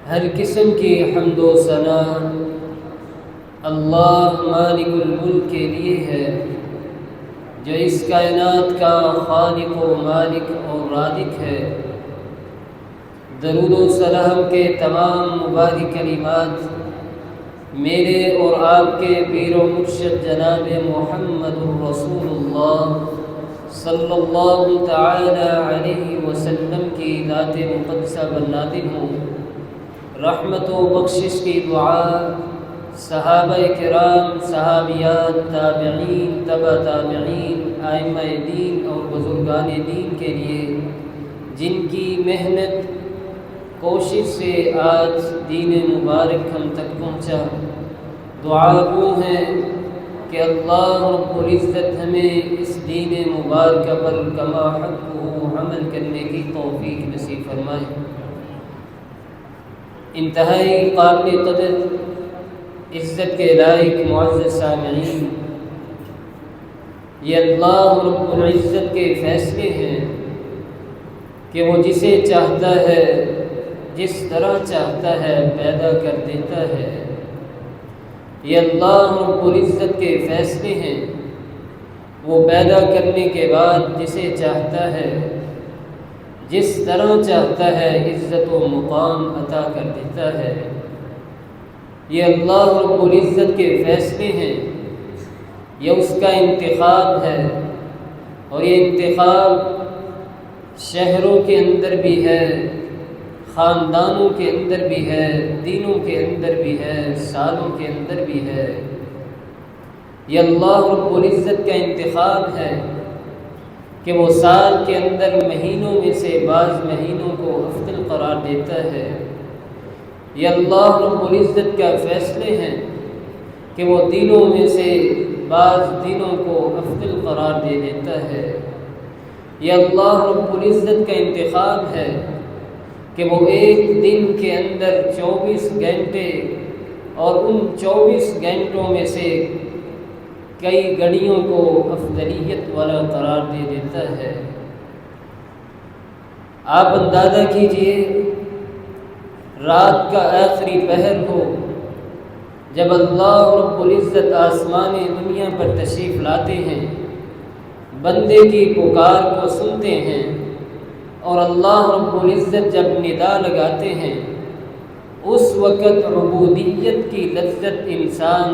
ہر قسم کی حمد و ثنا اللہ مالک الملک کے لیے ہے، جو اس کائنات کا خالق و مالک اور رازق ہے۔ درود و سلام کے تمام مبارک کلمات میرے اور آپ کے پیر و مرشد جناب محمد رسول اللہ صلی اللہ تعالی علیہ وسلم کی ذات مقدسہ پر نازل ہوں۔ رحمت و بخشش کی دعا صحابہ کرام، صحابیات، تابعین، تبع تابعین، ائمہ دین اور بزرگان دین کے لیے، جن کی محنت کوشش سے آج دین مبارک ہم تک پہنچا۔ دعا وہ ہے کہ اللہ رب العزت ہمیں اس دین مبارکہ پر کما حق عمل کرنے کی توفیق نصیب فرمائے۔ انتہائی قابل قدر عزت کے لائق معزز سامعین، یہ اللہ رب العزت کے فیصلے ہیں کہ وہ جسے چاہتا ہے جس طرح چاہتا ہے پیدا کر دیتا ہے۔ یہ اللہ رب العزت کے فیصلے ہیں، وہ پیدا کرنے کے بعد جسے چاہتا ہے جس طرح چاہتا ہے عزت و مقام عطا کر دیتا ہے۔ یہ اللہ رب العزت کے فیصلے ہیں، یہ اس کا انتخاب ہے، اور یہ انتخاب شہروں کے اندر بھی ہے، خاندانوں کے اندر بھی ہے، دینوں کے اندر بھی ہے، سالوں کے اندر بھی ہے۔ یہ اللہ رب العزت کا انتخاب ہے کہ وہ سال کے اندر مہینوں میں سے بعض مہینوں کو افضل قرار دیتا ہے۔ یہ اللہ رب العزت کا فیصلے ہیں کہ وہ دنوں میں سے بعض دنوں کو افضل قرار دے دیتا ہے۔ یہ اللہ رب العزت کا انتخاب ہے کہ وہ ایک دن کے اندر 24 گھنٹے اور ان 24 گھنٹوں میں سے کئی گھڑیوں کو افضلیت والا قرار دے دیتا ہے۔ آپ اندازہ کیجئے، رات کا آخری پہر ہو، جب اللہ رب العزت آسمان دنیا پر تشریف لاتے ہیں، بندے کی پکار کو سنتے ہیں، اور اللہ رب العزت جب ندا لگاتے ہیں، اس وقت عبودیت کی لذت انسان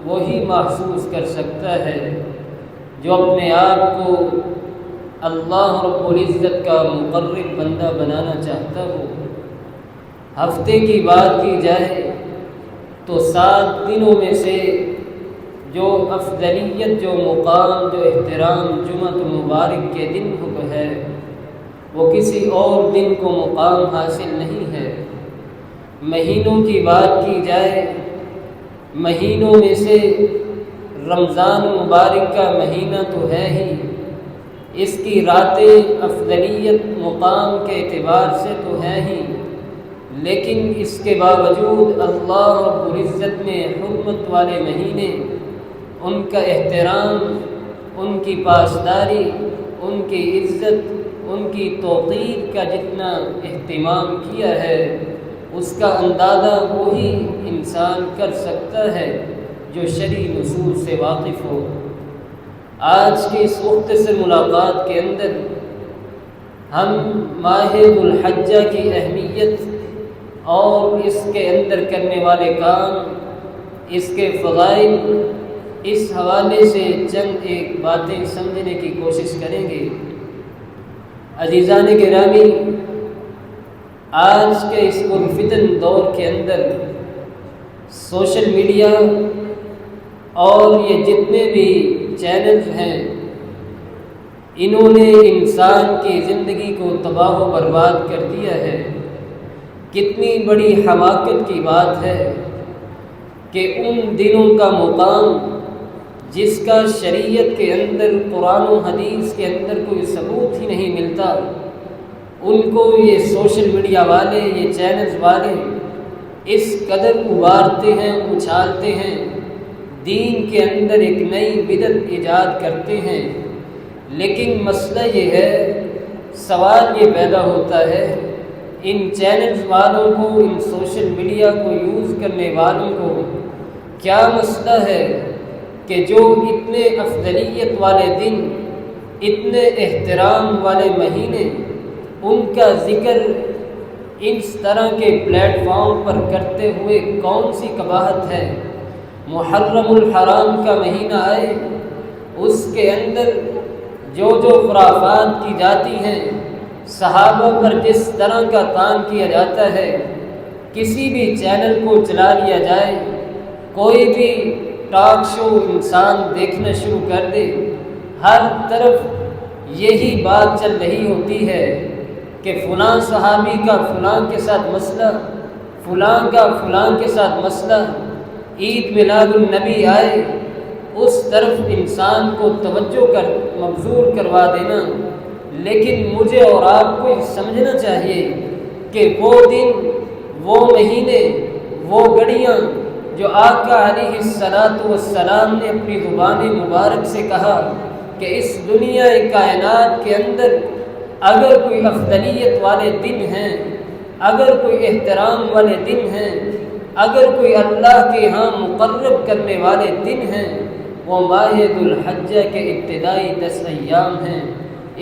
وہی محسوس کر سکتا ہے جو اپنے آپ کو اللہ رب العزت کا مقرب بندہ بنانا چاہتا ہو۔ ہفتے کی بات کی جائے تو 7 دنوں میں سے جو افضلیت، جو مقام، جو احترام جمعہ مبارک کے دن کو ہے، وہ کسی اور دن کو مقام حاصل نہیں ہے۔ مہینوں کی بات کی جائے، مہینوں میں سے رمضان مبارک کا مہینہ تو ہے ہی، اس کی راتیں افضلیت مقام کے اعتبار سے تو ہے ہی، لیکن اس کے باوجود اللہ رب العزت نے حرمت والے مہینے، ان کا احترام، ان کی پاسداری، ان کی عزت، ان کی توقیر کا جتنا اہتمام کیا ہے، اس کا اندازہ وہی انسان کر سکتا ہے جو شرعی نصوص سے واقف ہو۔ آج کی اس مختصر ملاقات کے اندر ہم ماہ ذو الحجہ کی اہمیت اور اس کے اندر کرنے والے کام، اس کے فضائل، اس حوالے سے چند ایک باتیں سمجھنے کی کوشش کریں گے۔ عزیزان گرامی، آج کے اس پرفتن دور کے اندر سوشل میڈیا اور یہ جتنے بھی چینلز ہیں، انہوں نے انسان کی زندگی کو تباہ و برباد کر دیا ہے۔ کتنی بڑی حماقت کی بات ہے کہ ان دنوں کا مقام جس کا شریعت کے اندر، قرآن و حدیث کے اندر کوئی ثبوت ہی نہیں ملتا، ان کو یہ سوشل میڈیا والے، یہ چینلز والے اس قدر ابھارتے ہیں، اچھالتے ہیں، دین کے اندر ایک نئی بدعت ایجاد کرتے ہیں۔ لیکن مسئلہ یہ ہے، سوال یہ پیدا ہوتا ہے ان چینلز والوں کو، ان سوشل میڈیا کو یوز کرنے والوں کو کیا مسئلہ ہے کہ جو اتنے افضلیت والے دن، اتنے احترام والے مہینے، ان کا ذکر اس طرح کے پلیٹ فارم پر کرتے ہوئے کون سی قباحت ہے؟ محرم الحرام کا مہینہ آئے، اس کے اندر جو خرافات کی جاتی ہیں، صحابہ پر جس طرح کا طعن کیا جاتا ہے، کسی بھی چینل کو چلا لیا جائے، کوئی بھی ٹاک شو انسان دیکھنا شروع کر دے، ہر طرف یہی بات چل رہی ہوتی ہے کہ فلاں صحابی کا فلاں کے ساتھ مسئلہ، فلاں کا فلاں کے ساتھ مسئلہ، عید میلاد النبی آئے، اس طرف انسان کو توجہ مبذول کروا دینا۔ لیکن مجھے اور آپ کو سمجھنا چاہیے کہ وہ دن، وہ مہینے، وہ گھڑیاں جو آقا علیہ السلام نے اپنی زبان مبارک سے کہا کہ اس دنیا کائنات کے اندر اگر کوئی افضلیت والے دن ہیں، اگر کوئی احترام والے دن ہیں، اگر کوئی اللہ کے ہاں مقرب کرنے والے دن ہیں، وہ ماہ ذو الحجہ کے ابتدائی 10 ایام ہیں۔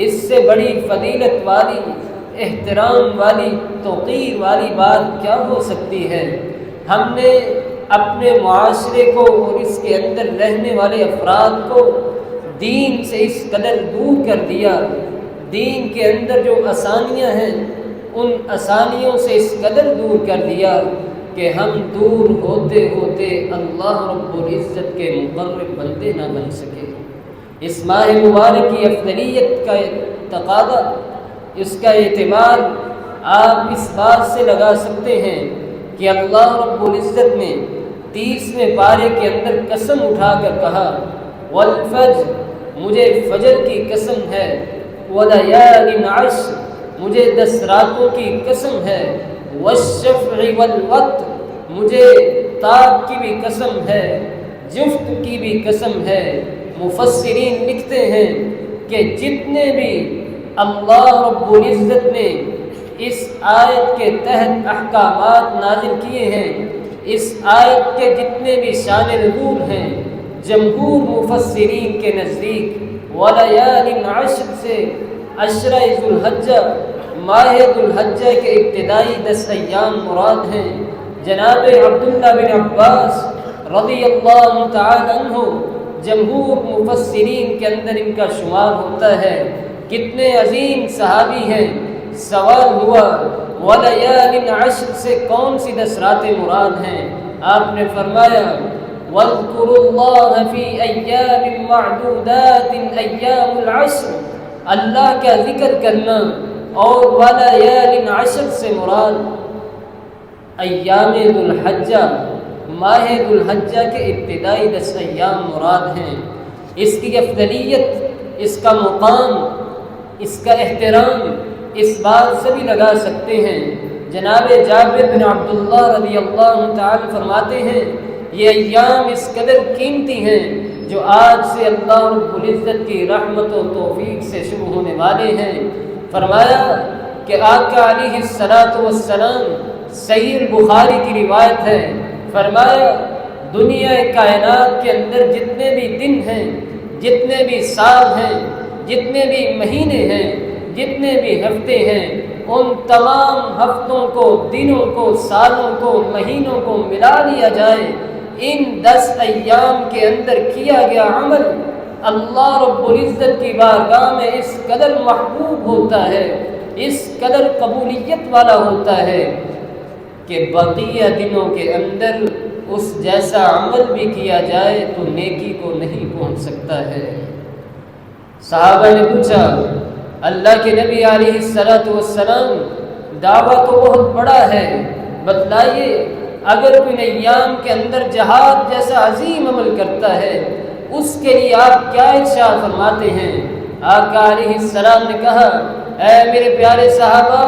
اس سے بڑی فضیلت والی، احترام والی، توقیر والی بات کیا ہو سکتی ہے؟ ہم نے اپنے معاشرے کو اور اس کے اندر رہنے والے افراد کو دین سے اس قدر دور کر دیا، دین کے اندر جو آسانیاں ہیں ان آسانیوں سے اس قدر دور کر دیا کہ ہم دور ہوتے ہوتے اللہ رب العزت کے مقرب بندے نہ بن سکے۔ اس ماہ مبارک کی افضلیت کا تقاضا، اس کا اعتبار آپ اس بات سے لگا سکتے ہیں کہ اللہ رب العزت نے 30ویں پارے کے اندر قسم اٹھا کر کہا والفجر، مجھے فجر کی قسم ہے، ولیال عشر، مجھے 10 راتوں کی قسم ہے، والشفع والوتر، مجھے تاک کی بھی قسم ہے، جفت کی بھی قسم ہے۔ مفسرین لکھتے ہیں کہ جتنے بھی اللہ رب العزت نے اس آیت کے تحت احکامات نازل کیے ہیں، اس آیت کے جتنے بھی شان نزول ہیں، جمہور مفسرین کے نزدیک ولیال عشر سے عشرہ ذو الحجہ، ماہ ذو الحجہ کے ابتدائی 10 ایام مراد ہیں۔ جناب عبداللہ بن عباس رضی اللہ تعالی عنہ جمہور مفسرین کے اندر ان کا شمار ہوتا ہے۔ کتنے عظیم صحابی ہیں۔ سوال ہوا ولیال عشر سے کون سی 10 راتیں مراد ہیں؟ آپ نے فرمایا واذکروا اللہ فی ایام معدودات ایام العشر، اللہ کا ذکر کرنا، اور ولیال عشر سے مراد ایام ذو الحجہ، ماہ ذو الحجہ کے ابتدائی 10 ایام مراد ہیں۔ اس کی افضلیت، اس کا مقام، اس کا احترام اس بات سے بھی لگا سکتے ہیں۔ جناب جابر بن عبداللہ رضی اللہ تعالی فرماتے ہیں یہ ایام اس قدر قیمتی ہیں جو آج سے اللہ رب العزت کی رحمت و توفیق سے شروع ہونے والے ہیں۔ فرمایا کہ آقا علیہ السلام، صحیح البخاری کی روایت ہے، فرمایا دنیا کائنات کے اندر جتنے بھی دن ہیں، جتنے بھی سال ہیں، جتنے بھی مہینے ہیں، جتنے بھی ہفتے ہیں، ان تمام ہفتوں کو، دنوں کو، سالوں کو، مہینوں کو ملا لیا جائے، ان 10 ایام کے اندر کیا گیا عمل اللہ رب العزت کی بارگاہ میں اس قدر محبوب ہوتا ہے، اس قدر قبولیت والا ہوتا ہے کہ بقیہ دنوں کے اندر اس جیسا عمل بھی کیا جائے تو نیکی کو نہیں پہنچ سکتا ہے۔ صحابہ نے پوچھا اللہ کے نبی علیہ السلام، دعویٰ تو بہت بڑا ہے، بتلائیے اگر کوئی ایام کے اندر جہاد جیسا عظیم عمل کرتا ہے اس کے لیے آپ کیا ارشاد فرماتے ہیں؟ آقا علیہ السلام نے کہا اے میرے پیارے صحابہ،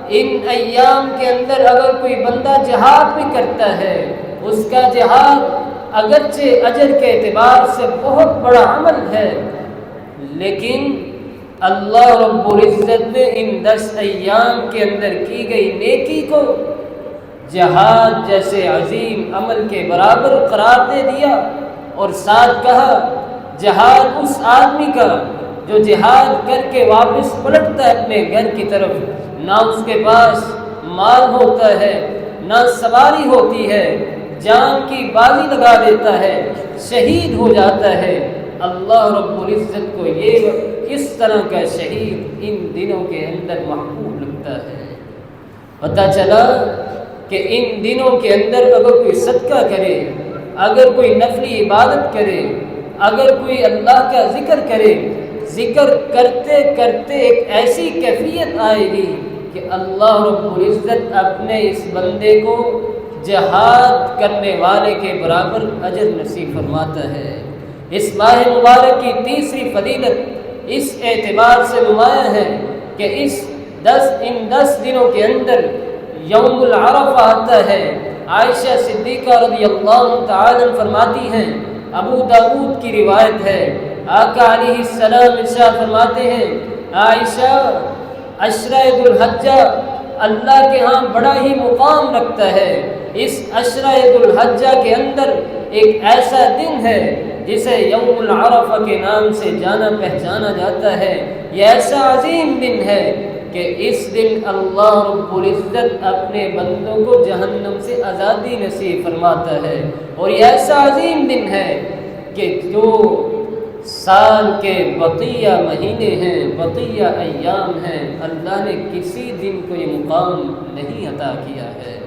ان ایام کے اندر اگر کوئی بندہ جہاد بھی کرتا ہے، اس کا جہاد اگرچہ اجر کے اعتبار سے بہت بڑا عمل ہے، لیکن اللہ رب العزت نے ان 10 ایام کے اندر کی گئی نیکی کو جہاد جیسے عظیم عمل کے برابر قرار دے دیا، اور ساتھ کہا جہاد اس آدمی کا جو جہاد کر کے واپس پلٹتا ہے اپنے گھر کی طرف، نہ اس کے پاس مال ہوتا ہے، نہ سواری ہوتی ہے، جان کی بازی لگا دیتا ہے، شہید ہو جاتا ہے۔ اللہ رب العزت کو یہ کس طرح کا شہید ان دنوں کے اندر محبوب لگتا ہے۔ پتہ چلا کہ ان دنوں کے اندر اگر کوئی صدقہ کرے، اگر کوئی نفلی عبادت کرے، اگر کوئی اللہ کا ذکر کرے، ذکر کرتے کرتے ایک ایسی کیفیت آئے گی کہ اللہ رب العزت اپنے اس بندے کو جہاد کرنے والے کے برابر اجر نصیب فرماتا ہے۔ اس ماہ مبارک کی تیسری فضیلت اس اعتبار سے نمایاں ہے کہ ان 10 دنوں کے اندر یوم العرفہ آتا ہے۔ عائشہ صدیقہ رضی اللہ تعالی عنہ فرماتی ہیں، ابو داؤد کی روایت ہے، آقا علیہ السلام ارشاد فرماتے ہیں، عائشہ عشرہ ذو الحجہ اللہ کے ہاں بڑا ہی مقام رکھتا ہے۔ اس عشرہ ذو الحجہ کے اندر ایک ایسا دن ہے جسے یوم العرفہ کے نام سے جانا پہچانا جاتا ہے۔ یہ ایسا عظیم دن ہے کہ اس دن اللہ رب العزت اپنے بندوں کو جہنم سے آزادی نصیب فرماتا ہے، اور یہ ایسا عظیم دن ہے کہ جو سال کے بقیہ مہینے ہیں، بقیہ ایام ہیں، اللہ نے کسی دن کو یہ مقام نہیں عطا کیا ہے۔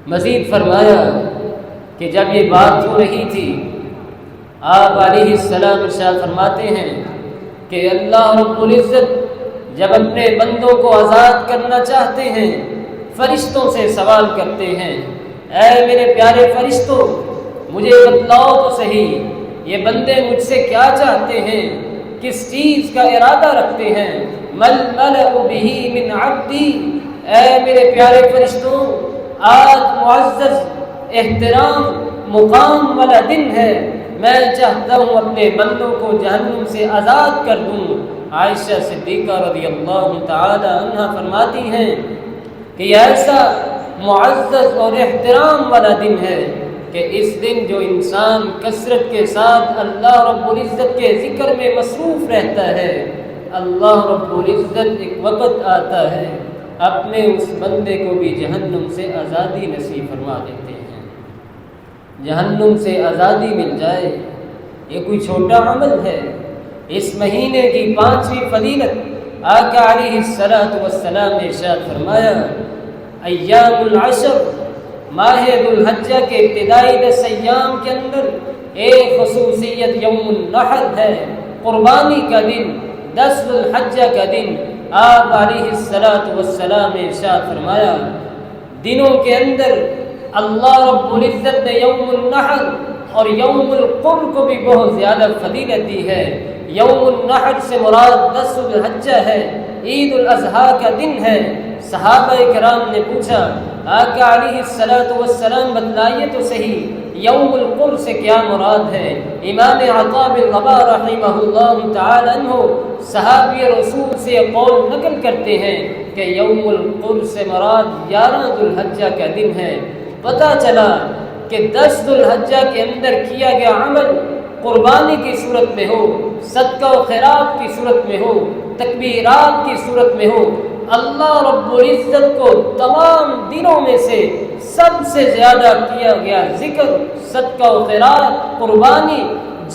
مزید فرمایا کہ جب یہ بات ہو رہی تھی، آپ علیہ السلام ارشاد فرماتے ہیں کہ اللہ رب العزت جب اپنے بندوں کو آزاد کرنا چاہتے ہیں، فرشتوں سے سوال کرتے ہیں، اے میرے پیارے فرشتوں، مجھے بتلاؤ تو صحیح، یہ بندے مجھ سے کیا چاہتے ہیں، کس چیز کا ارادہ رکھتے ہیں؟ مل ملأ بہ من عبدی، اے میرے پیارے فرشتوں، آج معزز احترام مقام والا دن ہے، میں چاہتا ہوں اپنے بندوں کو جہنم سے آزاد کر دوں۔ عائشہ صدیقہ رضی اللہ تعالی عنہ فرماتی ہیں کہ یہ ایسا معزز اور احترام والا دن ہے کہ اس دن جو انسان کثرت کے ساتھ اللہ رب العزت کے ذکر میں مصروف رہتا ہے، اللہ رب العزت ایک وقت آتا ہے اپنے اس بندے کو بھی جہنم سے آزادی نصیب فرما دیتے ہیں۔ جہنم سے آزادی مل جائے، یہ کوئی چھوٹا عمل ہے۔ اس مہینے کی 5ویں فضیلت آقا علیہ السلام نے ارشاد فرمایا، ایام العشر، ماہ ذو الحجہ کے ابتدائی 10 ایام کے اندر ایک خصوصیت یوم النحر ہے، قربانی کا دن، 10 ذو الحجہ کا دن۔ آپ علیہ السلام نے ارشاد فرمایا، دنوں کے اندر اللہ رب العزت نے یوم النحر اور یوم القر کو بھی بہت زیادہ فضیلت دی ہے۔ یوم النحر سے مراد 10 ذو الحجہ ہے، عید الاضحیٰ کا دن ہے۔ صحابہ کرام نے پوچھا، آقا علیہ السلام بتلائیے تو صحیح یوم القر سے کیا مراد ہے؟ امام عطا بن رباح رحمہ اللہ تعالی عنہ صحابی رسول سے قول نقل کرتے ہیں کہ یوم القر سے مراد 11 ذو الحجہ کا دن ہے۔ پتہ چلا کہ 10 ذو الحجہ کے اندر کیا گیا عمل قربانی کی صورت میں ہو، صدقہ و خیرات کی صورت میں ہو، تکبیرات کی صورت میں ہو، اللہ رب العزت کو تمام دنوں میں سے سب سے زیادہ کیا گیا ذکر، صدقہ و خیرات، قربانی،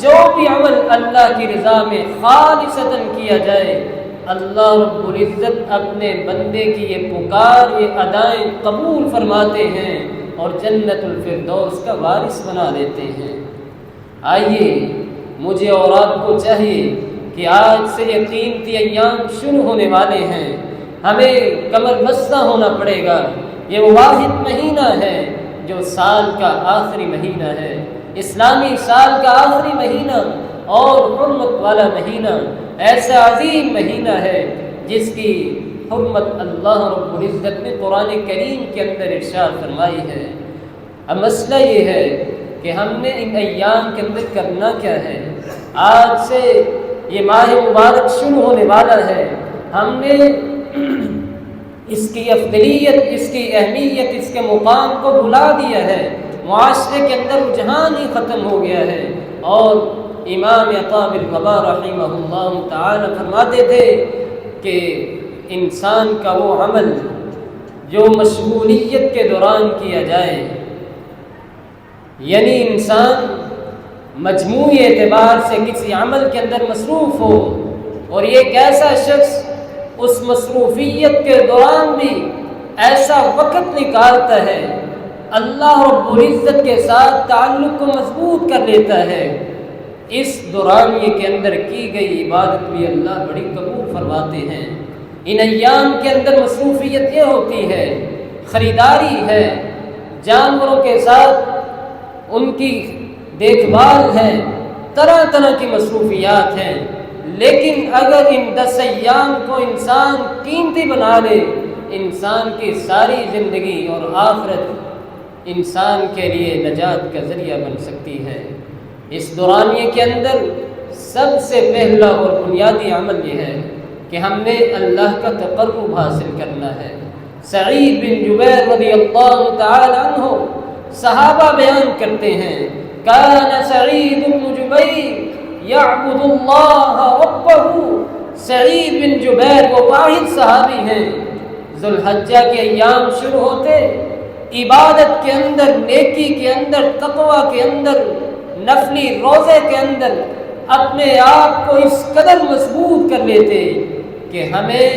جو بھی عمل اللہ کی رضا میں خالصتاً کیا جائے، اللہ رب العزت اپنے بندے کی یہ پکار، یہ ادائیں قبول فرماتے ہیں اور جنت الفردوس کا وارث بنا دیتے ہیں۔ آئیے مجھے اور آپ کو چاہیے کہ آج سے یہ قیمتی ایام شروع ہونے والے ہیں، ہمیں کمر بستہ ہونا پڑے گا۔ یہ وہ واحد مہینہ ہے جو سال کا آخری مہینہ ہے، اسلامی سال کا آخری مہینہ اور حرمت والا مہینہ، ایسا عظیم مہینہ ہے جس کی حرمت اللہ رب العزت نے قرآن کریم کے اندر ارشاد فرمائی ہے۔ اب مسئلہ یہ ہے کہ ہم نے ان ایام کے اندر کرنا کیا ہے؟ آج سے یہ ماہ مبارک شروع ہونے والا ہے، ہم نے اس کی افضلیت، اس کی اہمیت، اس کے مقام کو بھلا دیا ہے، معاشرے کے اندر رجحان ہی ختم ہو گیا ہے۔ اور امام عطا بن رباح رحمہ اللہ تعالی فرماتے تھے کہ انسان کا وہ عمل جو مشغولیت کے دوران کیا جائے، یعنی انسان مجموعی اعتبار سے کسی عمل کے اندر مصروف ہو، اور یہ ایک ایسا شخص اس مصروفیت کے دوران بھی ایسا وقت نکالتا ہے، اللہ رب العزت کے ساتھ تعلق کو مضبوط کر لیتا ہے، اس دورانیے کے اندر کی گئی عبادت بھی اللہ بڑی قبول فرماتے ہیں۔ ان ایام کے اندر مصروفیت یہ ہوتی ہے، خریداری ہے، جانوروں کے ساتھ ان کی دیکھ بھال ہے، طرح طرح کی مصروفیات ہیں، لیکن اگر ان 10 ایام کو انسان قیمتی بنا لے، انسان کی ساری زندگی اور آخرت انسان کے لیے نجات کا ذریعہ بن سکتی ہے۔ اس دورانیے کے اندر سب سے پہلا اور بنیادی عمل یہ ہے کہ ہم نے اللہ کا تقرب حاصل کرنا ہے۔ سعید بن جبیر رضی اللہ تعالی عنہ صحابہ بیان کرتے ہیں، کان سعید بن جبیر یعبد اللہ ربہ، سعید بن جبیر وہ واحد صحابی ہیں، ذو الحجہ کے ایام شروع ہوتے عبادت کے اندر، نیکی کے اندر، تقوی کے اندر، نفلی روزے کے اندر اپنے آپ کو اس قدر مضبوط کر لیتے کہ ہمیں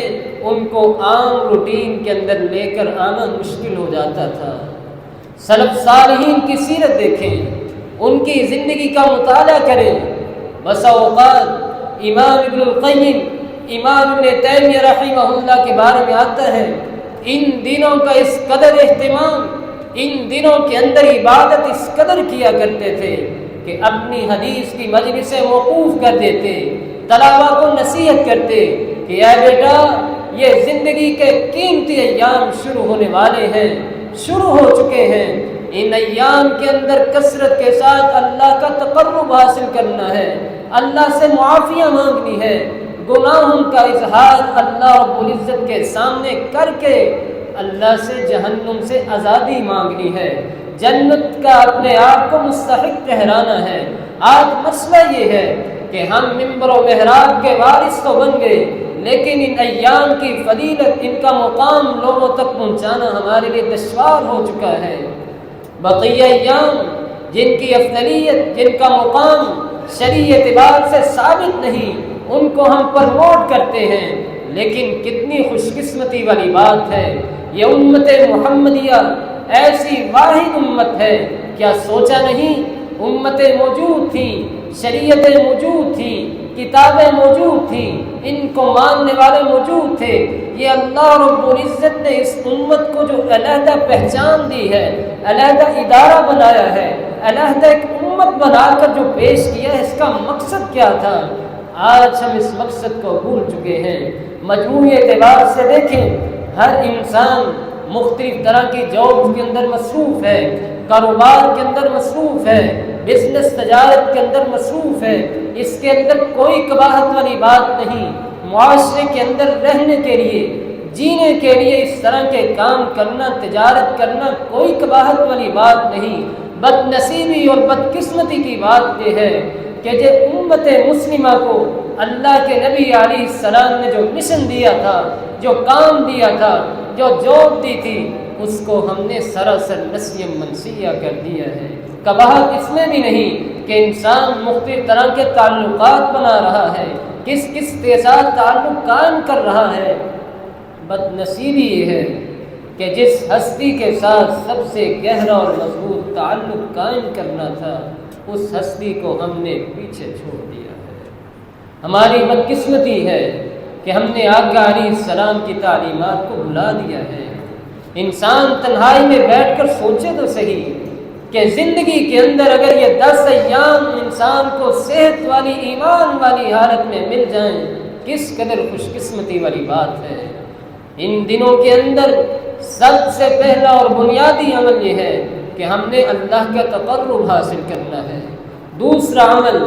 ان کو عام روٹین کے اندر لے کر آنا مشکل ہو جاتا تھا۔ سلف صالحین کی سیرت دیکھیں، ان کی زندگی کا مطالعہ کریں۔ بسا اوقات امام ابن القیم، امام ابن تیمیہ رحمہ اللہ کے بارے میں آتا ہے، ان دنوں کا اس قدر اہتمام، ان دنوں کے اندر عبادت اس قدر کیا کرتے تھے کہ اپنی حدیث کی مجلسیں موقوف کر دیتے، طلباء کو نصیحت کرتے کہ اے بیٹا، یہ زندگی کے قیمتی ایام شروع ہونے والے ہیں، شروع ہو چکے ہیں، ان ایام کے اندر کثرت کے ساتھ اللہ کا تقرب حاصل کرنا ہے، اللہ سے معافیاں مانگنی ہے، گناہوں کا اظہار اللہ رب العزت کے سامنے کر کے اللہ سے جہنم سے آزادی مانگنی ہے، جنت کا اپنے آپ کو مستحق ٹھہرانا ہے۔ آج مسئلہ یہ ہے کہ ہم ممبر و محراب کے وارث تو بن گئے، لیکن ان ایام کی فضیلت، ان کا مقام لوگوں تک پہنچانا ہمارے لیے دشوار ہو چکا ہے۔ بقیہ ایام جن کی افضلیت، جن کا مقام شرعی اعتبار سے ثابت نہیں، ان کو ہم پروموٹ کرتے ہیں، لیکن کتنی خوش قسمتی والی بات ہے، یہ امت محمدیہ ایسی واحد امت ہے، کیا سوچا نہیں امتیں موجود تھیں، شریعتیں موجود تھیں، کتابیں موجود تھیں، ان کو ماننے والے موجود تھے، یہ اللہ رب العزت نے اس امت کو جو علیحدہ پہچان دی ہے، علیحدہ ادارہ بنایا ہے، علیحدہ ایک امت بنا کر جو پیش کیا ہے، اس کا مقصد کیا تھا؟ آج ہم اس مقصد کو بھول چکے ہیں۔ مجموعی اعتبار سے دیکھیں، ہر انسان مختلف طرح کی جاب کے اندر مصروف ہے، کاروبار کے اندر مصروف ہے، بزنس تجارت کے اندر مصروف ہے، اس کے اندر کوئی قباحت والی بات نہیں۔ معاشرے کے اندر رہنے کے لیے، جینے کے لیے اس طرح کے کام کرنا، تجارت کرنا کوئی قباحت والی بات نہیں۔ بد نصیبی اور بدقسمتی کی بات یہ ہے کہ جو امت مسلمہ کو اللہ کے نبی علیہ السلام نے جو مشن دیا تھا، جو کام دیا تھا، جو جاب دی تھی، اس کو ہم نے سراسر نسیہ منسیہ کر دیا ہے۔ قباحت اس میں بھی نہیں کہ انسان مختلف طرح کے تعلقات بنا رہا ہے، کس کس کے ساتھ تعلق قائم کر رہا ہے۔ بد نصیبی یہ ہے کہ جس ہستی کے ساتھ سب سے گہرا اور مضبوط تعلق قائم کرنا تھا، اس ہستی کو ہم نے پیچھے چھوڑ دیا ہے۔ ہماری بدقسمتی ہے کہ ہم نے آقا علیہ السلام کی تعلیمات کو بھلا دیا ہے۔ انسان تنہائی میں بیٹھ کر سوچے تو صحیح کہ زندگی کے اندر اگر یہ 10 ایام انسان کو صحت والی، ایمان والی حالت میں مل جائیں، کس قدر خوش قسمتی والی بات ہے۔ ان دنوں کے اندر سب سے پہلا اور بنیادی عمل یہ ہے کہ ہم نے اللہ کا تقرب حاصل کرنا ہے۔ دوسرا عمل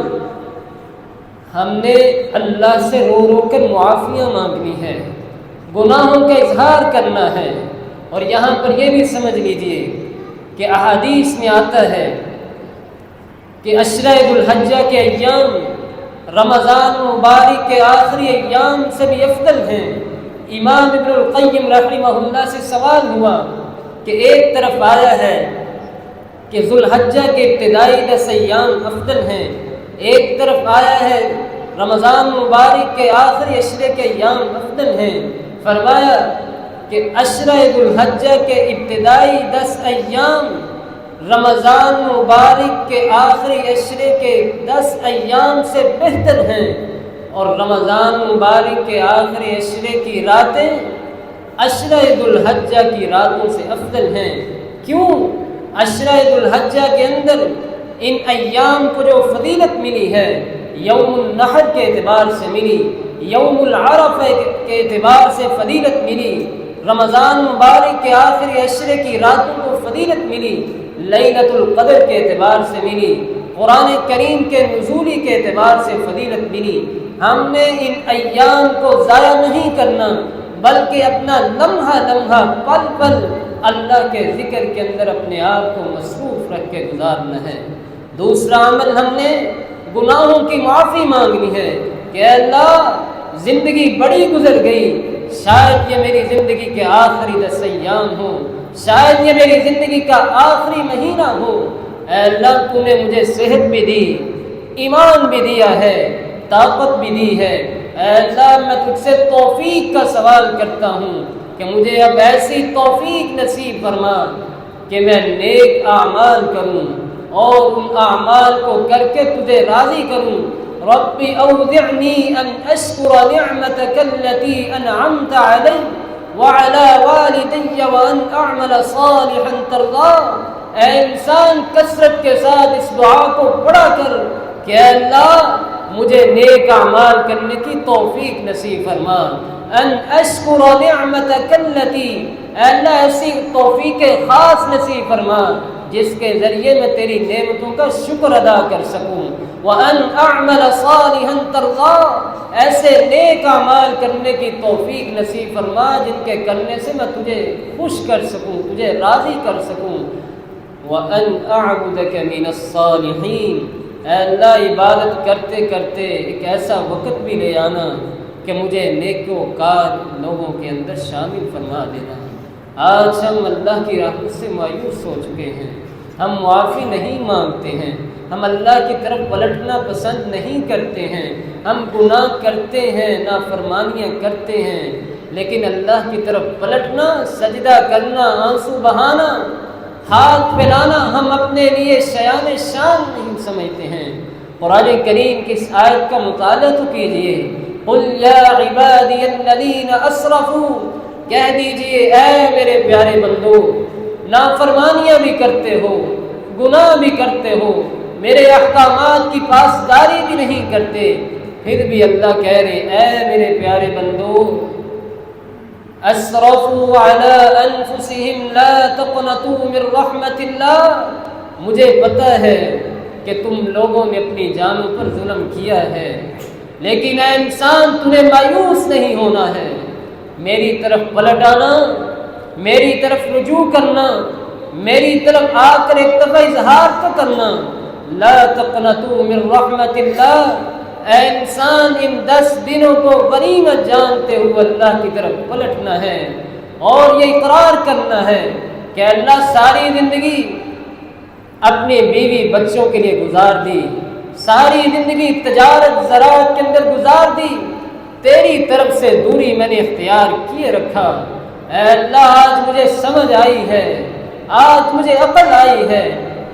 ہم نے اللہ سے رو رو کر معافیاں مانگنی ہے، گناہوں کا اظہار کرنا ہے۔ اور یہاں پر یہ بھی سمجھ لیجئے کہ احادیث میں آتا ہے کہ عشرہ ذو الحجہ کے ایام رمضان مبارک کے آخری ایام سے بھی افضل ہیں۔ امام ابن القیم رحمہ اللہ سے سوال ہوا کہ ایک طرف آیا ہے کہ ذو الحجہ کے ابتدائی 10 ایام افضل ہیں، ایک طرف آیا ہے رمضان مبارک کے آخری عشرے کے ایام افضل ہیں۔ فرمایا کہ عشرہ ذو الحجہ کے ابتدائی 10 ایام رمضان مبارک کے آخری عشرے کے 10 ایام سے بہتر ہیں، اور رمضان مبارک کے آخری عشرے کی راتیں عشرہ ذو الحجہ کی راتوں سے افضل ہیں۔ کیوں؟ عشرہ ذو الحجہ کے اندر ان ایام کو جو فضیلت ملی ہے، یوم النحر کے اعتبار سے ملی، یوم العرفہ کے اعتبار سے فضیلت ملی، رمضان مبارک کے آخری عشرے کی راتوں کو فضیلت ملی، لیلۃ القدر کے اعتبار سے ملی، قرآن کریم کے نزولی کے اعتبار سے فضیلت ملی۔ ہم نے ان ایام کو ضائع نہیں کرنا، بلکہ اپنا لمحہ لمحہ پل پل اللہ کے ذکر کے اندر اپنے آپ کو مصروف رکھ کے گزارنا ہے۔ دوسرا عمل ہم نے گناہوں کی معافی مانگنی ہے کہ اللہ زندگی بڑی گزر گئی، شاید یہ میری زندگی کے آخری 10 ایام ہو، شاید یہ میری زندگی کا آخری مہینہ ہو۔ اے اللہ تو نے مجھے صحت بھی دی، ایمان بھی دیا ہے، طاقت بھی دی ہے۔ اے اللہ میں تجھ سے توفیق کا سوال کرتا ہوں کہ مجھے اب ایسی توفیق نصیب فرما کہ میں نیک اعمال کروں اور ان اعمال کو کر کے تجھے راضی کروں۔ رب اوزعنی ان اشکر نعمتک التي انعمت علی وعلى والدی وان اعمل صالحا ترضاه۔ اے انسان کثرت کے ساتھ اس دعا کو پڑھا کر کہ اے اللہ مجھے نیک اعمال کرنے کی توفیق نصیب فرما۔ ان اشکر نعمتک التي، اے اللہ ایسی توفیق خاص نصیب فرما جس کے ذریعے میں تیری نعمتوں کا شکر ادا کر سکوں۔ وان اعمل صالحا ترضاه، ایسے نیک اعمال کرنے کی توفیق نصیب فرما جن کے کرنے سے میں تجھے خوش کر سکوں، تجھے راضی کر سکوں۔ وان اعبدک من الصالحین، اے اللہ عبادت کرتے کرتے ایک ایسا وقت بھی لے آنا کہ مجھے نیکوکار لوگوں کے اندر شامل فرما دینا۔ آج ہم اللہ کی رحمت سے مایوس ہو چکے ہیں، ہم معافی نہیں مانگتے ہیں، ہم اللہ کی طرف پلٹنا پسند نہیں کرتے ہیں، ہم گناہ کرتے ہیں، نافرمانیاں کرتے ہیں، لیکن اللہ کی طرف پلٹنا، سجدہ کرنا، آنسو بہانا، ہاتھ پھیلانا ہم اپنے لیے شیان شان نہیں سمجھتے ہیں۔ قرآن کریم کی اس آیت کا مطالعہ تو کیجئے۔ قل یا عبادی الذین اسرفوا، کہہ دیجئے اے میرے پیارے بندو، نافرمانیاں بھی کرتے ہو، گناہ بھی کرتے ہو، میرے احکامات کی پاسداری بھی نہیں کرتے، پھر بھی اللہ کہہ رہے اے میرے پیارے بندو، اسرفوا علی انفسہم لا تقنطوا من رحمت اللہ، مجھے پتہ ہے کہ تم لوگوں نے اپنی جانوں پر ظلم کیا ہے، لیکن اے انسان تمہیں مایوس نہیں ہونا ہے، میری طرف پلٹ آنا، میری طرف رجوع کرنا، میری طرف آ کر ایک دفعہ اظہار تو کرنا۔ لا تقنطوا من رحمت اللہ، اے انسان ان 10 دنوں کو غنیمت جانتے ہوئے اللہ کی طرف پلٹنا ہے اور یہ اقرار کرنا ہے کہ اللہ ساری زندگی اپنی بیوی بچوں کے لیے گزار دی، ساری زندگی تجارت زراعت کے اندر گزار دی، تیری طرف سے دوری میں نے اختیار کیے رکھا۔ اے اللہ آج مجھے سمجھ آئی ہے، آج مجھے عقل آئی ہے،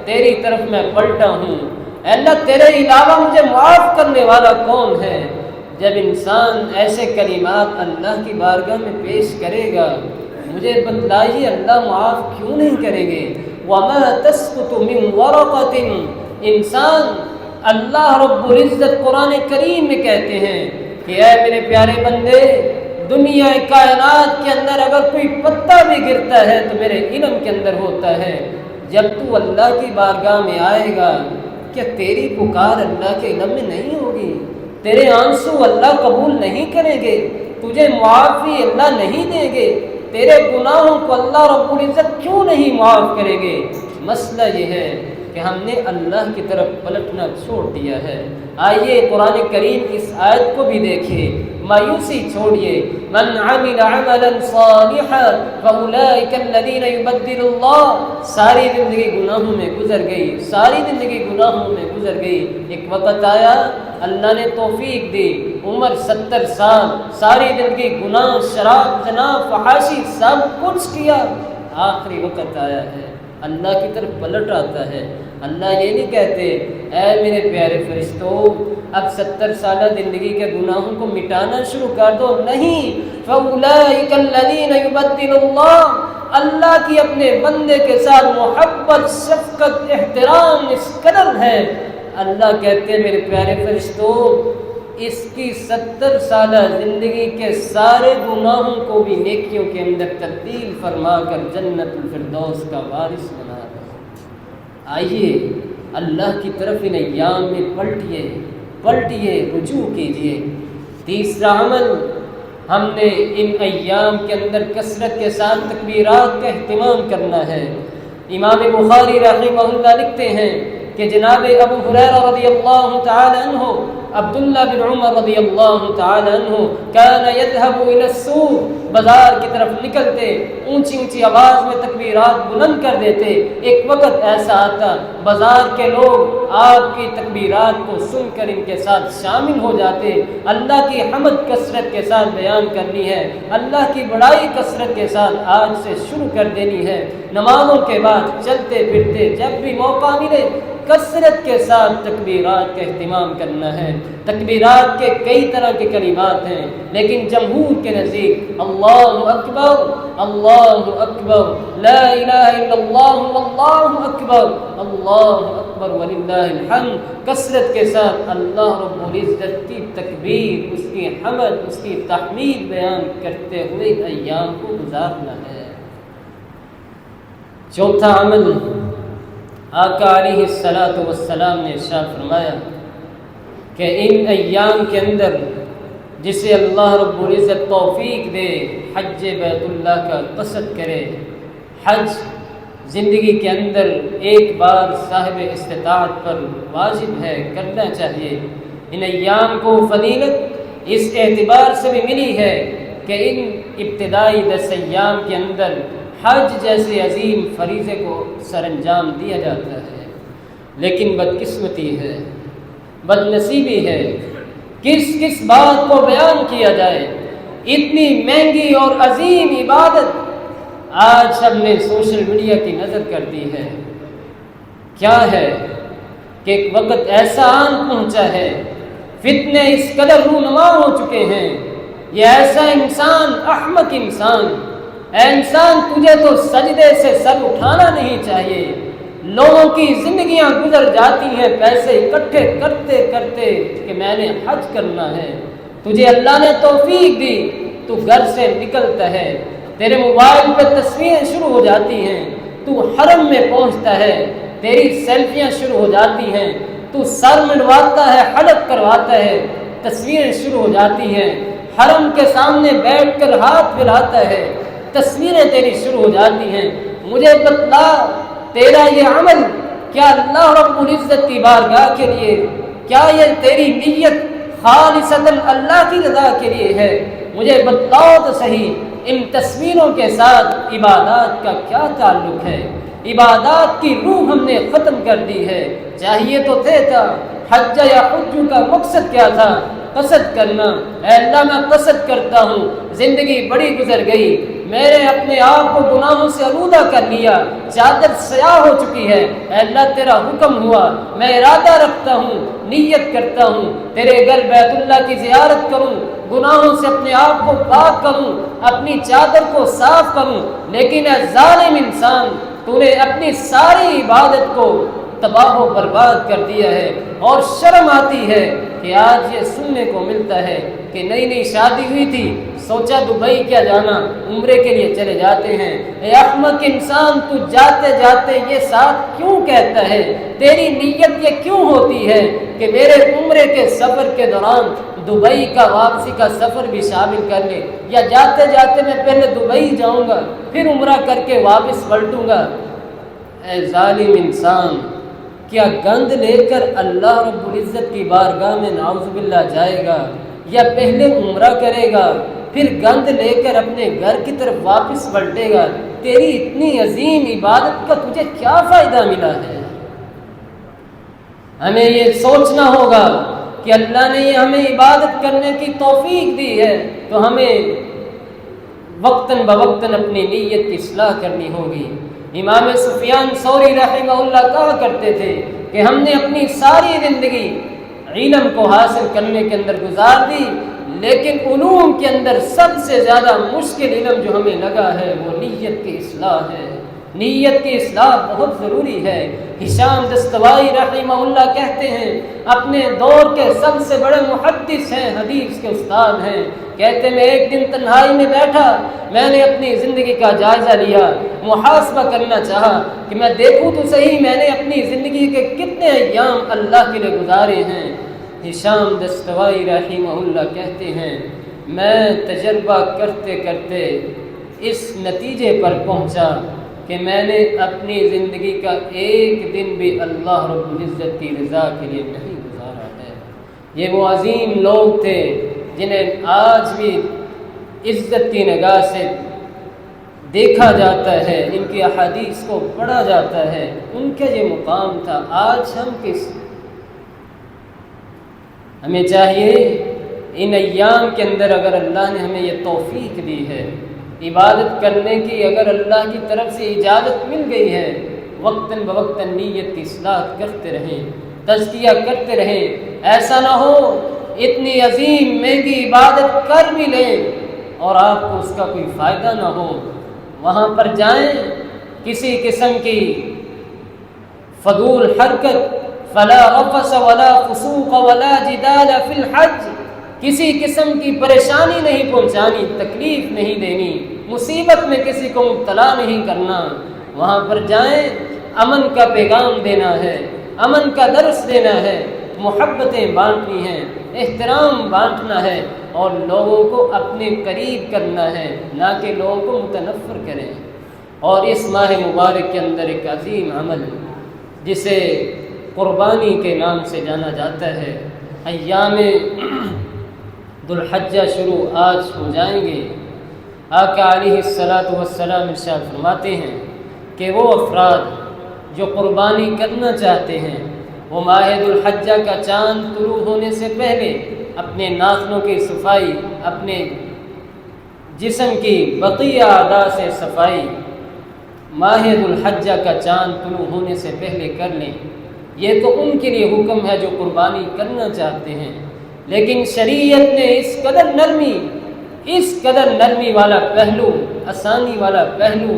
تیری طرف میں پلٹا ہوں۔ اے اللہ تیرے علاوہ مجھے معاف کرنے والا کون ہے؟ جب انسان ایسے کلمات اللہ کی بارگاہ میں پیش کرے گا، مجھے بتلائیے اللہ معاف کیوں نہیں کریں گے؟ وَمَا تَسْقُطُ مِنْ وَرَقَةٍ، انسان اللہ رب العزت قرآن کریم میں کہتے ہیں کہ اے میرے پیارے بندے، دنیا کائنات کے اندر اگر کوئی پتا بھی گرتا ہے تو میرے علم کے اندر ہوتا ہے۔ جب تو اللہ کی بارگاہ میں آئے گا، کیا تیری پکار اللہ کے علم میں نہیں ہوگی؟ تیرے آنسو اللہ قبول نہیں کریں گے، تجھے معافی اللہ نہیں دیں گے، تیرے گناہوں کو اللہ رب العزت کیوں نہیں معاف کریں گے؟ مسئلہ یہ ہے کہ ہم نے اللہ کی طرف پلٹنا چھوڑ دیا ہے۔ آئیے قرآن کریم کی اس آیت کو بھی دیکھیے، مایوسی چھوڑیے، من عمل عملا صالحا فاولئک الذین یبدل اللہ۔ ساری زندگی گناہوں میں گزر گئی، ساری زندگی گناہوں میں گزر گئی، ایک وقت آیا اللہ نے توفیق دی، عمر 70 سال، ساری زندگی گناہ، شراب، زنا، فحاشی سب کچھ کیا، آخری وقت آیا ہے اللہ کی طرف پلٹ آتا ہے۔ اللہ یہ نہیں کہتے اے میرے پیارے فرشتوں اب 70 سالہ زندگی کے گناہوں کو مٹانا شروع کر دو، نہیں، فَأُولَئِكَ الَّذِينَ يُبَدِّلُ اللَّهُ، اللہ کی اپنے بندے کے ساتھ محبت، شفقت، احترام اس قدر ہے، اللہ کہتے ہیں میرے پیارے فرشتوں اس کی 70 سالہ زندگی کے سارے گناہوں کو بھی نیکیوں کے اندر تبدیل فرما کر جنت الفردوس کا وارث بنا دو۔ آئیے اللہ کی طرف ان ایام میں پلٹیے، رجوع کیجیے۔ تیسرا عمل، ہم نے ان ایام کے اندر کثرت کے ساتھ تکبیرات کا اہتمام کرنا ہے۔ امام بخاری رحمہ اللہ لکھتے ہیں کہ جناب ابو ہریرہ رضی اللہ تعالی عنہ، عبداللہ بن عمر رضی اللہ تعالی عنہ کان یذهب الى السوق، بازار کی طرف نکلتے، اونچی اونچی آواز میں تکبیرات بلند کر دیتے۔ ایک وقت ایسا آتا بازار کے لوگ آپ کی تکبیرات کو سن کر ان کے ساتھ شامل ہو جاتے۔ اللہ کی حمد کثرت کے ساتھ بیان کرنی ہے، اللہ کی بڑائی کثرت کے ساتھ آج سے شروع کر دینی ہے۔ نمازوں کے بعد چلتے پھرتے جب بھی موقع ملے کثرت کے ساتھ تکبیرات کا اہتمام کرنا ہے۔ تکبیرات کے کئی طرح کے کلمات ہیں، لیکن جمہور کے نزدیک اللہ اکبر، اللہ اکبر، لا الہ الا اللہ، اللہ اکبر، اللہ اکبر وللہ الحمد، کثرت کے ساتھ اللہ رب العزت کی تکبیر، اس کی حمد، اس کی تحمید بیان کرتے ہوئے ایام کو گزارنا ہے۔ چوتھا عمل، آقا علیہ الصلاۃ والسلام نے ارشاد فرمایا کہ ان ایام کے اندر جسے اللہ رب العزت توفیق دے حج بیت اللہ کا قصد کرے۔ حج زندگی کے اندر ایک بار صاحب استطاعت پر واجب ہے، کرنا چاہیے۔ ان ایام کو فضیلت اس اعتبار سے بھی ملی ہے کہ ان ابتدائی 10 ایام کے اندر حج جیسے عظیم فریضے کو سر انجام دیا جاتا ہے، لیکن بدقسمتی ہے، بدنصیبی ہے، کس بات کو بیان کیا جائے۔ اتنی مہنگی اور عظیم عبادت آج سب نے سوشل میڈیا کی نظر کر دی ہے۔ کیا ہے کہ ایک وقت ایسا آن پہنچا ہے، فتنے اس قدر رونما ہو چکے ہیں، یہ ایسا انسان، احمق انسان، اے انسان تجھے تو سجدے سے سر اٹھانا نہیں چاہیے۔ لوگوں کی زندگیاں گزر جاتی ہیں پیسے اکٹھے کرتے کرتے کہ میں نے حج کرنا ہے، تجھے اللہ نے توفیق دی، تو گھر سے نکلتا ہے، تیرے موبائل پہ تصویریں شروع ہو جاتی ہیں، تو حرم میں پہنچتا ہے، تیری سیلفیاں شروع ہو جاتی ہیں، تو سر منڈواتا ہے، حلق کرواتا ہے، تصویریں شروع ہو جاتی ہیں، حرم کے سامنے بیٹھ کر ہاتھ پھیلاتا ہے، تصویریں تیری شروع ہو جاتی ہیں۔ مجھے بتلا تیرا یہ عمل کیا اللہ رب العزت کی بارگاہ کے لیے، کیا یہ تیری نیت خالصتاً اللہ کی رضا کے لیے ہے؟ مجھے بتلاؤ تو صحیح، ان تصویروں کے ساتھ عبادات کا کیا تعلق ہے؟ عبادات کی روح ہم نے ختم کر دی ہے۔ چاہیے تو تھا حج یا حج کا مقصد کیا تھا؟ قصد کرنا۔ اے اللہ میں قصد کرتا ہوں، زندگی بڑی گزر گئی، میں نے اپنے آپ کو گناہوں سے آلودہ کر لیا، چادر سیاہ ہو چکی ہے، اے اللہ تیرا حکم ہوا، میں ارادہ رکھتا ہوں، نیت کرتا ہوں، تیرے گھر بیت اللہ کی زیارت کروں، گناہوں سے اپنے آپ کو پاک کروں، اپنی چادر کو صاف کروں، لیکن اے ظالم انسان تو نے اپنی ساری عبادت کو تباہ و برباد کر دیا ہے۔ اور شرم آتی ہے کہ آج یہ سننے کو ملتا ہے کہ نئی نئی شادی ہوئی تھی، سوچا دبئی کیا جانا، عمرے کے لیے چلے جاتے ہیں۔ اے احمق انسان، تو جاتے جاتے یہ ساتھ کیوں کہتا ہے؟ تیری نیت یہ کیوں ہوتی ہے کہ میرے عمرے کے سفر کے دوران دبئی کا واپسی کا سفر بھی شامل کر لے، یا جاتے جاتے میں پہلے دبئی جاؤں گا پھر عمرہ کر کے واپس پلٹوں گا۔ اے ظالم انسان، کیا گند لے کر اللہ رب العزت کی بارگاہ میں نعوذ باللہ جائے گا، یا پہلے عمرہ کرے گا پھر گند لے کر اپنے گھر کی طرف واپس پلٹے گا؟ تیری اتنی عظیم عبادت کا تجھے کیا فائدہ ملا ہے؟ ہمیں یہ سوچنا ہوگا کہ اللہ نے یہ ہمیں عبادت کرنے کی توفیق دی ہے، تو ہمیں وقتاً بوقتاً اپنی نیت کی اصلاح کرنی ہوگی۔ امام سفیان ثوری رحمہ اللہ کہا کرتے تھے کہ ہم نے اپنی ساری زندگی علم کو حاصل کرنے کے اندر گزار دی، لیکن علوم کے اندر سب سے زیادہ مشکل علم جو ہمیں لگا ہے وہ نیت کی اصلاح ہے۔ نیت کی اصلاح بہت ضروری ہے۔ ہشام دستوائی رحمہ اللہ کہتے ہیں، اپنے دور کے سب سے بڑے محدث ہیں، حدیث کے استاد ہیں، کہتے میں ایک دن تنہائی میں بیٹھا، میں نے اپنی زندگی کا جائزہ لیا، محاسبہ کرنا چاہا کہ میں دیکھوں تو صحیح میں نے اپنی زندگی کے کتنے ایام اللہ کے لیے گزارے ہیں۔ ہشام دستوائی رحمہ اللہ کہتے ہیں، میں تجربہ کرتے کرتے اس نتیجے پر پہنچا کہ میں نے اپنی زندگی کا ایک دن بھی اللہ رب العزت کی رضا کے لیے نہیں گزارا ہے۔ یہ وہ عظیم لوگ تھے جنہیں آج بھی عزت کی نگاہ سے دیکھا جاتا ہے، ان کی احادیث کو پڑھا جاتا ہے، ان کا یہ مقام تھا۔ آج ہم ہمیں چاہیے ان ایام کے اندر اگر اللہ نے ہمیں یہ توفیق دی ہے، عبادت کرنے کی اگر اللہ کی طرف سے اجازت مل گئی ہے، وقتاً بوقتاً نیت کی اصلاح کرتے رہیں، تزکیہ کرتے رہیں۔ ایسا نہ ہو اتنی عظیم مہنگی عبادت کر بھی لیں اور آپ کو اس کا کوئی فائدہ نہ ہو، وہاں پر جائیں کسی قسم کی فضول حرکت، فلا رفث ولا فسوق ولا جدال فی الحج، کسی قسم کی پریشانی نہیں پہنچانی، تکلیف نہیں دینی، مصیبت میں کسی کو مبتلا نہیں کرنا۔ وہاں پر جائیں، امن کا پیغام دینا ہے، امن کا درس دینا ہے، محبتیں بانٹنی ہیں، احترام بانٹنا ہے، اور لوگوں کو اپنے قریب کرنا ہے، نہ کہ لوگوں کو متنفر کریں۔ اور اس ماہ مبارک کے اندر ایک عظیم عمل جسے قربانی کے نام سے جانا جاتا ہے، ایام ذو الحجہ شروع آج ہو جائیں گے۔ آقا علیہ السلام ارشاد فرماتے ہیں کہ وہ افراد جو قربانی کرنا چاہتے ہیں وہ ماہ ذو الحجہ کا چاند طلوع ہونے سے پہلے اپنے ناخنوں کی صفائی، اپنے جسم کی بقیہ اعضاء سے صفائی ماہ ذو الحجہ کا چاند طلوع ہونے سے پہلے کر لیں۔ یہ تو ان کے لیے حکم ہے جو قربانی کرنا چاہتے ہیں، لیکن شریعت نے اس قدر نرمی والا پہلو، آسانی والا پہلو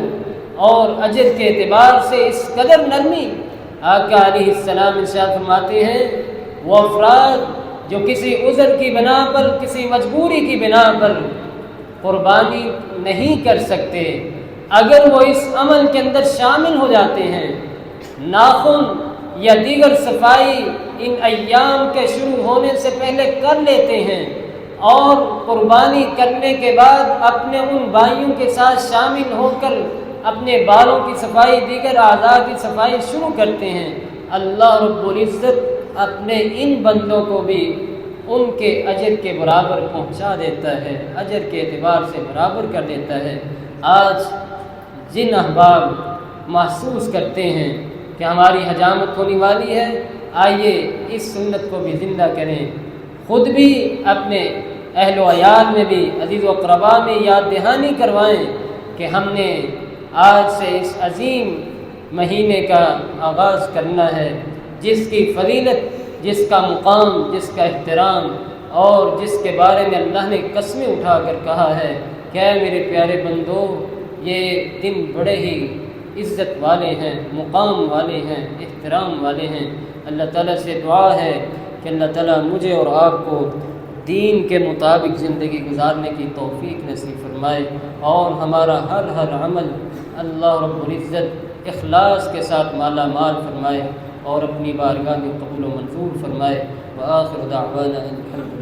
اور اجر کے اعتبار سے اس قدر نرمی، آقا علیہ السلام ارشاد فرماتے ہیں وہ افراد جو کسی عذر کی بنا پر، کسی مجبوری کی بنا پر قربانی نہیں کر سکتے، اگر وہ اس عمل کے اندر شامل ہو جاتے ہیں، ناخن یا دیگر صفائی ان ایام کے شروع ہونے سے پہلے کر لیتے ہیں، اور قربانی کرنے کے بعد اپنے ان بھائیوں کے ساتھ شامل ہو کر اپنے بالوں کی صفائی، دیگر اعضاء کی صفائی شروع کرتے ہیں، اللہ رب العزت اپنے ان بندوں کو بھی ان کے اجر کے برابر پہنچا دیتا ہے، اجر کے اعتبار سے برابر کر دیتا ہے۔ آج جن احباب محسوس کرتے ہیں کہ ہماری حجامت ہونے والی ہے، آئیے اس سنت کو بھی زندہ کریں، خود بھی اپنے اہل و عیال میں بھی، عزیز و اقربا میں یاد دہانی کروائیں کہ ہم نے آج سے اس عظیم مہینے کا آغاز کرنا ہے، جس کی فضیلت، جس کا مقام، جس کا احترام، اور جس کے بارے میں اللہ نے قسمیں اٹھا کر کہا ہے کہ اے میرے پیارے بندو، یہ دن بڑے ہی عزت والے ہیں، مقام والے ہیں، احترام والے ہیں۔ اللہ تعالیٰ سے دعا ہے کہ اللہ تعالیٰ مجھے اور آپ کو دین کے مطابق زندگی گزارنے کی توفیق نصیب فرمائے، اور ہمارا ہر عمل اللہ رب العزت اخلاص کے ساتھ مالا مال فرمائے اور اپنی بارگاہ میں قبول و منظور فرمائے۔ وآخر دعوانا الحمد